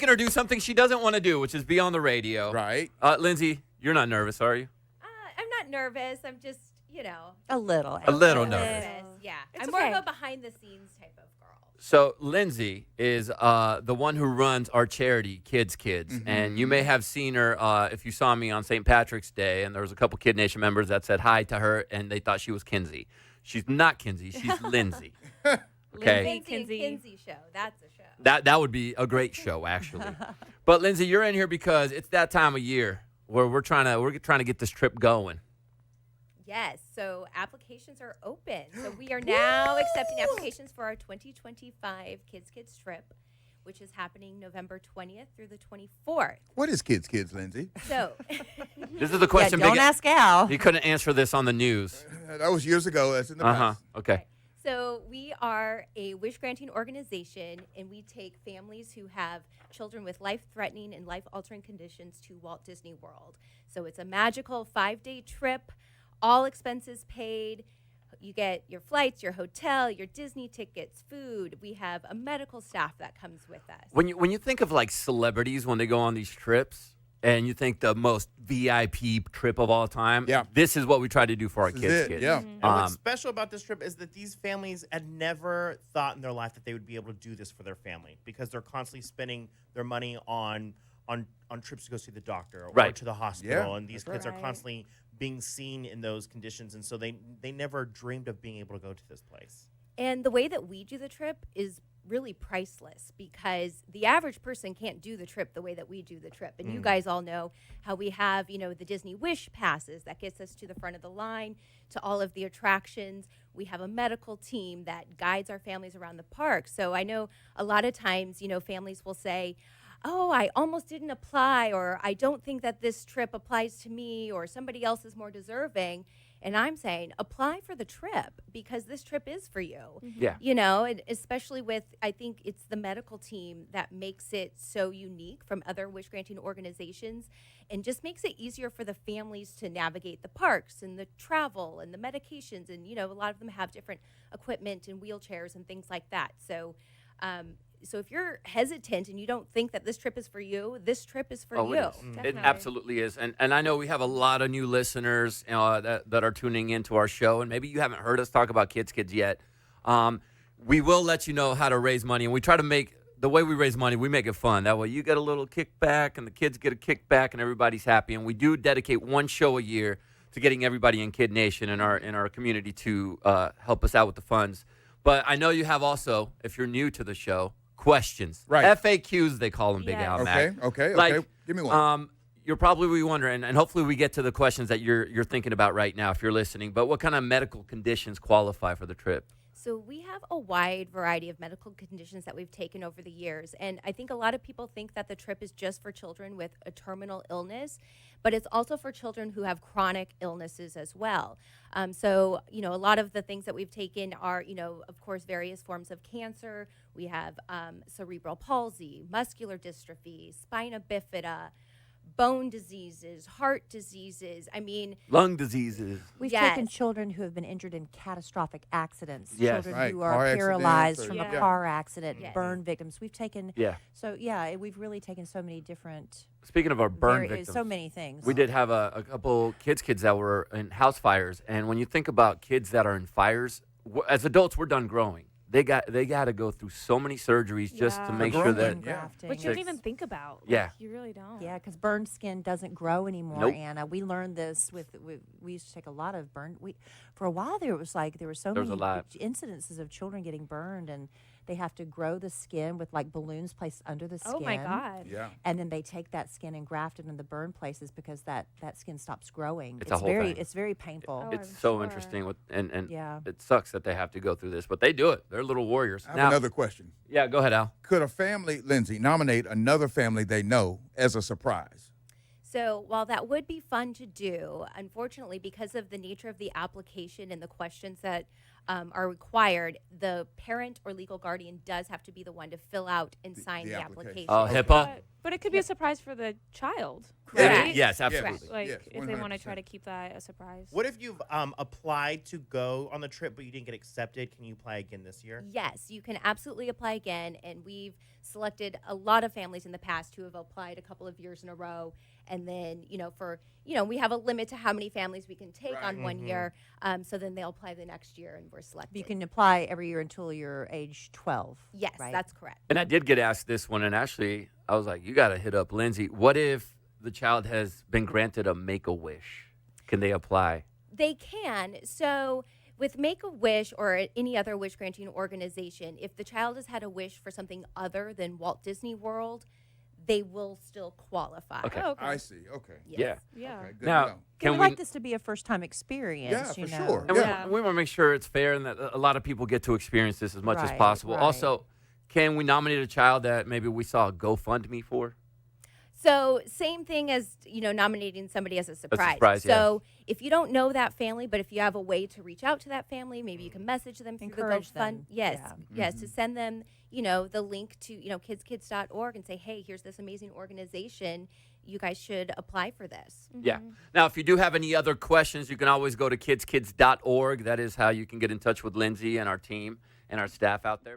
making her do something she doesn't want to do, which is be on the radio. Right. Lindsay, you're not nervous, are you? I'm not nervous. I'm just, a little. A little nervous. Yeah. It's I'm more okay. of a behind-the-scenes type of girl. So Lindsay is the one who runs our charity, Kids, and you may have seen her if you saw me on St. Patrick's Day, and there was a couple KiddNation members that said hi to her, and they thought she was Kinsey. She's not Kinsey. She's Lindsay. Okay. Lindsay and Kinsey show. That's a show. That would be a great show, actually. But Lindsay, you're in here because it's that time of year where we're trying to get this trip going. Yes, so applications are open. So we are now accepting applications for our 2025 Kids trip, which is happening November 20th through the 24th. What is Kids, Lindsay? So This is the question. Don't ask Al. He couldn't answer this on the news. That was years ago. That's in the past. Okay. So we are a wish-granting organization, and we take families who have children with life-threatening and life-altering conditions to Walt Disney World. So it's a magical 5-day trip, all expenses paid. You get your flights, your hotel, your Disney tickets, food. We have a medical staff that comes with us. When you think of like celebrities when they go on these trips, and you think the most VIP trip of all time, this is what we try to do for our kids. Yeah. And what's special about this trip is that these families had never thought in their life that they would be able to do this for their family because they're constantly spending their money on trips to go see the doctor or to the hospital. Yeah, and these kids are constantly being seen in those conditions. And so they never dreamed of being able to go to this place. And the way that we do the trip is really priceless because the average person can't do the trip the way that we do the trip. And you guys all know how we have, the Disney Wish passes that gets us to the front of the line, to all of the attractions. We have a medical team that guides our families around the park. So I know a lot of times, families will say, oh, I almost didn't apply, or I don't think that this trip applies to me, or somebody else is more deserving. And I'm saying, apply for the trip because this trip is for you. Yeah. And especially with, I think it's the medical team that makes it so unique from other wish granting organizations and just makes it easier for the families to navigate the parks and the travel and the medications. And, a lot of them have different equipment and wheelchairs and things like that. So, so if you're hesitant and you don't think that this trip is for you, this trip is for you. It absolutely is. And I know we have a lot of new listeners that are tuning into our show, and maybe you haven't heard us talk about Kids yet. We will let you know how to raise money, and we try to make the way we raise money, we make it fun. That way you get a little kickback, and the kids get a kickback, and everybody's happy. And we do dedicate one show a year to getting everybody in KiddNation in our community to help us out with the funds. But I know you have also, if you're new to the show, questions. Right. FAQs, they call them, Big Al. Okay. Give me one. You're probably wondering, and hopefully we get to the questions that you're thinking about right now if you're listening, but what kind of medical conditions qualify for the trip? So we have a wide variety of medical conditions that we've taken over the years. And I think a lot of people think that the trip is just for children with a terminal illness, but it's also for children who have chronic illnesses as well. So, a lot of the things that we've taken are, of course, various forms of cancer. We have cerebral palsy, muscular dystrophy, spina bifida, bone diseases, heart diseases. Lung diseases. We've taken children who have been injured in catastrophic accidents, Yes. children who Car are accidents paralyzed or- from Yeah. a car accident, Yes. burn victims. We've taken, so we've really taken so many different, Speaking of our burn victims, so many things. we did have a couple kids that were in house fires, and when you think about kids that are in fires, as adults, we're done growing. They got to go through so many surgeries just to make sure that grafting. Which you don't even think about. Yeah. You really don't. Yeah, because burned skin doesn't grow anymore, Nope. Anna. We learned this we used to take a lot of burn. For a while there was there were so There was many a lot. incidences of children getting burned, and they have to grow the skin with balloons placed under the skin. Oh my God. Yeah. And then they take that skin and graft it in the burn places because that skin stops growing. It's a whole thing. It's very painful. Oh, it's I'm so sure. interesting. And Yeah. it sucks that they have to go through this, but they do it. They're little warriors. I have another question. Yeah, go ahead, Al. Could a family, Lindsay, nominate another family they know as a surprise? So while that would be fun to do, unfortunately, because of the nature of the application and the questions that are required, the parent or legal guardian does have to be the one to fill out and sign the application. Oh, HIPAA? But it could be a surprise for the child. Correct. Right? Yes, absolutely. Like Yes, if they want to try 100%. to keep that a surprise. What if you've applied to go on the trip but you didn't get accepted? Can you apply again this year? Yes, you can absolutely apply again. And we've selected a lot of families in the past who have applied a couple of years in a row. And then, we have a limit to how many families we can take Right. on 1 year. So then they'll apply the next year and we're selected. You can apply every year until you're age 12. Yes, right? that's correct. And I did get asked this one, and actually, I was like, you got to hit up Lindsay. What if the child has been granted a Make-A-Wish? Can they apply? They can. So with Make-A-Wish or any other wish granting organization, if the child has had a wish for something other than Walt Disney World, they will still qualify. Okay. Oh, okay. I see. Okay. Yes. Yeah. Yeah. Okay, good Now, to know. can we we? like this to be a first-time experience. Yeah, you for know. sure. And Yeah. we want to make sure it's fair and that a lot of people get to experience this as much as Right, possible. right. Also, can we nominate a child that maybe we saw a GoFundMe for? So same thing as nominating somebody as a surprise. surprise, yeah. So if you don't know that family, but if you have a way to reach out to that family, maybe you can message them through Encourage the GoFund. them. Yes, Yeah. yes, to send them the link to kidskids.org and say, hey, here's this amazing organization. You guys should apply for this. Yeah. Now, if you do have any other questions, you can always go to kidskids.org. That is how you can get in touch with Lindsay and our team and our staff out there.